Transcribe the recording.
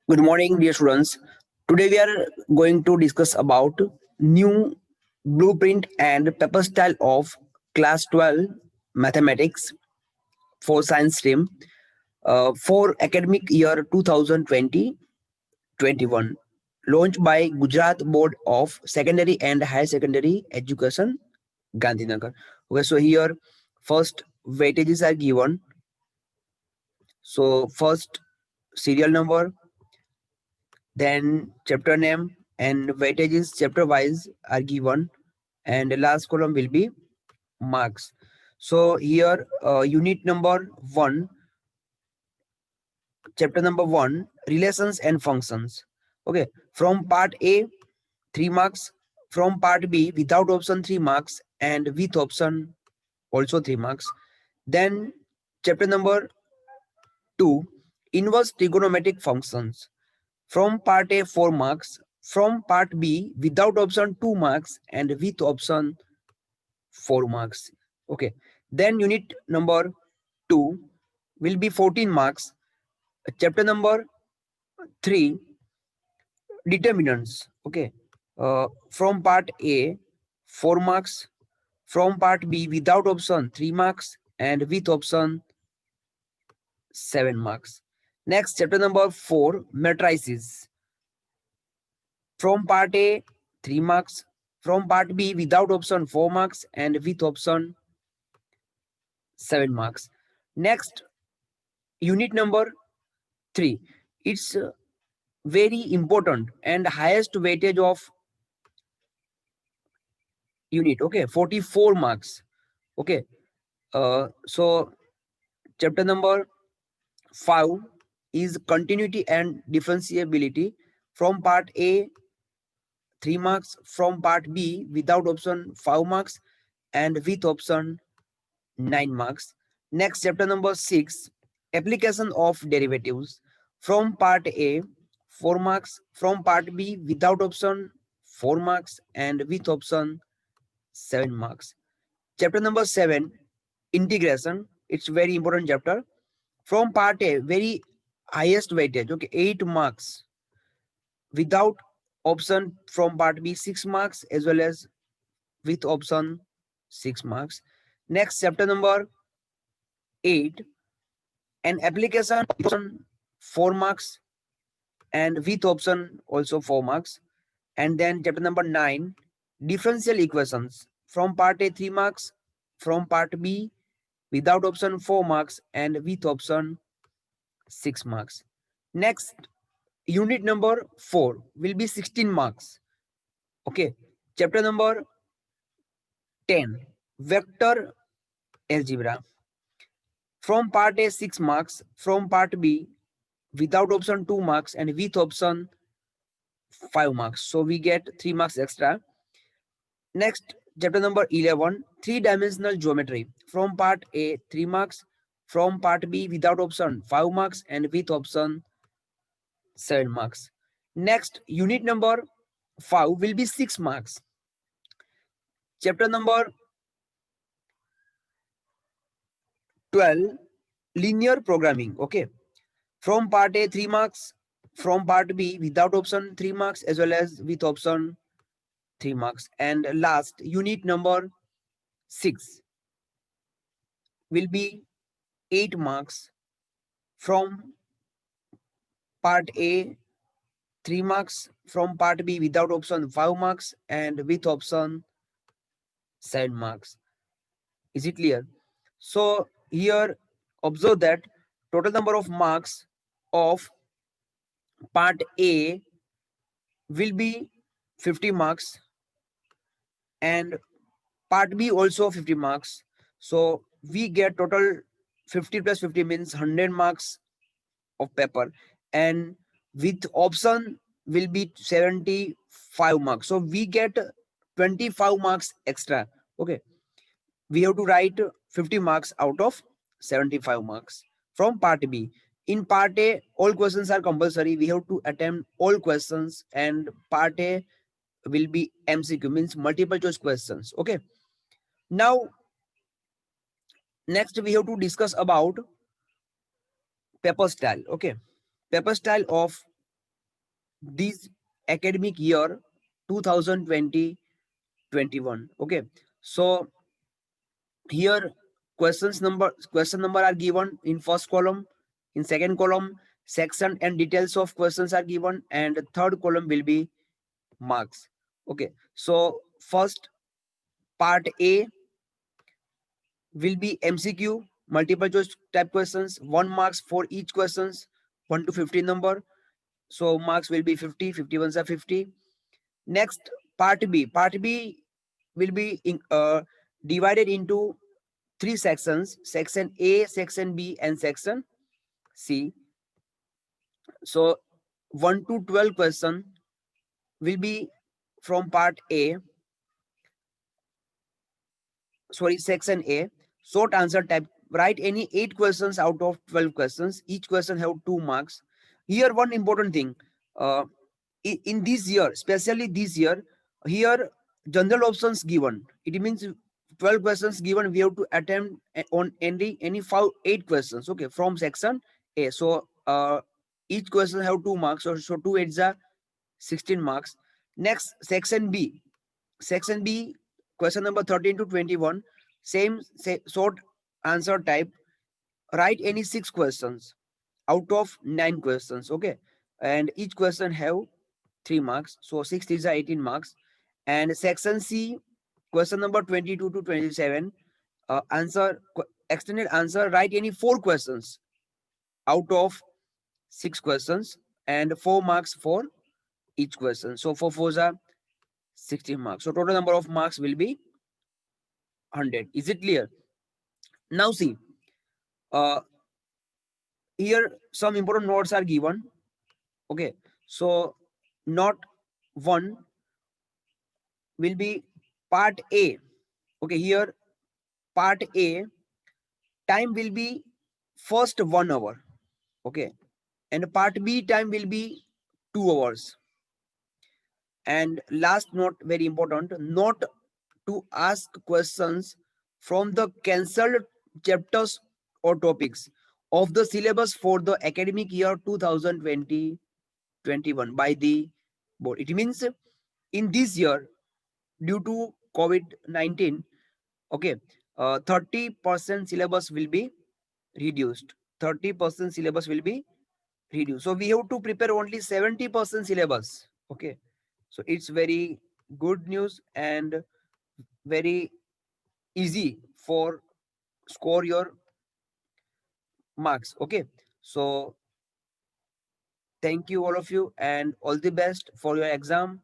Good morning, dear students. Today we are going to discuss about new blueprint and paper style of class 12 mathematics for science stream for academic year 2020-21, launched by Gujarat Board of Secondary and Higher Secondary Education, Gandhinagar. Okay, so here first weightages are given. So first serial number, then chapter name and weightages chapter wise are given, and the last column will be marks. So here unit number 1, chapter number 1, relations and functions. Okay, from part A 3 marks, from part B without option 3 marks and with option also 3 marks. Then chapter number 2, inverse trigonometric functions. From part A 4 marks, from part B without option 2 marks and with option 4 marks. Okay. Then unit number 2 will be 14 marks. Chapter number 3, determinants. Okay. From part A 4 marks, from part B without option 3 marks and with option 7 marks. Next, chapter number 4, matrices. From part A 3 marks, from part B without option 4 marks and with option 7 marks. Next, unit number 3. It's very important and highest weightage of unit. Okay, 44 marks. Okay, so chapter number 5 is continuity and differentiability. From part A 3 marks, from part B without option 5 marks and with option 9 marks. Next, chapter number 6, application of derivatives. From part A 4 marks, from part B without option 4 marks and with option 7 marks. Chapter number 7, integration. It's very important chapter. From part A, very highest weightage, okay, 8 marks. Without option from part B 6 marks as well as with option 6 marks. Next, chapter number 8, an application option 4 marks and with option also 4 marks. And then chapter number 9, differential equations. From part A 3 marks, from part B without option 4 marks and with option 6 marks. Next, unit number 4 will be 16 marks. Okay, chapter number 10, vector algebra. From part A 6 marks, from part B without option 2 marks and with option 5 marks. So we get 3 marks extra. Next, chapter number 11, three-dimensional geometry. From part A 3 marks, from part B without option 5 marks and with option 7 marks. Next, unit number 5 will be 6 marks. Chapter number 12, linear programming. Okay, from part A 3 marks, from part B without option 3 marks as well as with option 3 marks. And last, unit number 6 will be 8 marks. From part A 3 marks, from part B without option 5 marks and with option 7 marks. Is it clear? So here observe that total number of marks of part A will be 50 marks and part B also 50 marks. So we get total 50 plus 50 means 100 marks of paper, and with option will be 75 marks. So we get 25 marks extra. Okay, we have to write 50 marks out of 75 marks from part B. In part A, all questions are compulsory. We have to attempt all questions, and part A will be MCQ, means multiple choice questions. Okay. Now, next we have to discuss about paper style. Okay. Paper style of this academic year 2020-21. Okay, so here question number are given in first column, in second column section and details of questions are given, and third column will be marks. Okay, so first part A will be MCQ, multiple choice type questions, 1 marks for each questions, 1 to 50 number. So marks will be 50, 51s are 50. Next, part B. Part B will be divided into 3 sections, section A, section B, and section C. So 1 to 12 question will be from part A, sorry, section A, short answer type. Write any 8 questions out of 12 questions. Each question have 2 marks. Here one important thing, uh, in this year, especially this year, here general options given. It means 12 questions given. We have to attempt on any 8 questions. Okay, from section A. So each question have 2 marks. So 2 8s are 16 marks. Next, section B. Section B, question number 13 to 21. Same short answer type. Write any 6 questions out of 9 questions. Okay, and each question have 3 marks. So 6 is 18 marks. And section C, question number 22 to 27. Extended answer. Write any 4 questions out of 6 questions and 4 marks for each question. So 4 fours are 16 marks. So total number of marks will be 100. Is it clear? Now see, uh, here some important notes are given. Okay, so note 1 will be part A. Okay, here part A, time will be first 1 hour. Okay, and part B time will be 2 hours. And last note, very important, not to ask questions from the cancelled chapters or topics of the syllabus for the academic year 2020-21 by the board. It means in this year, due to COVID-19, okay, 30% syllabus will be reduced. 30% syllabus will be reduced. So we have to prepare only 70% syllabus. Okay, so it's very good news and very easy for score your marks. Okay, so thank you all of you and all the best for your exam.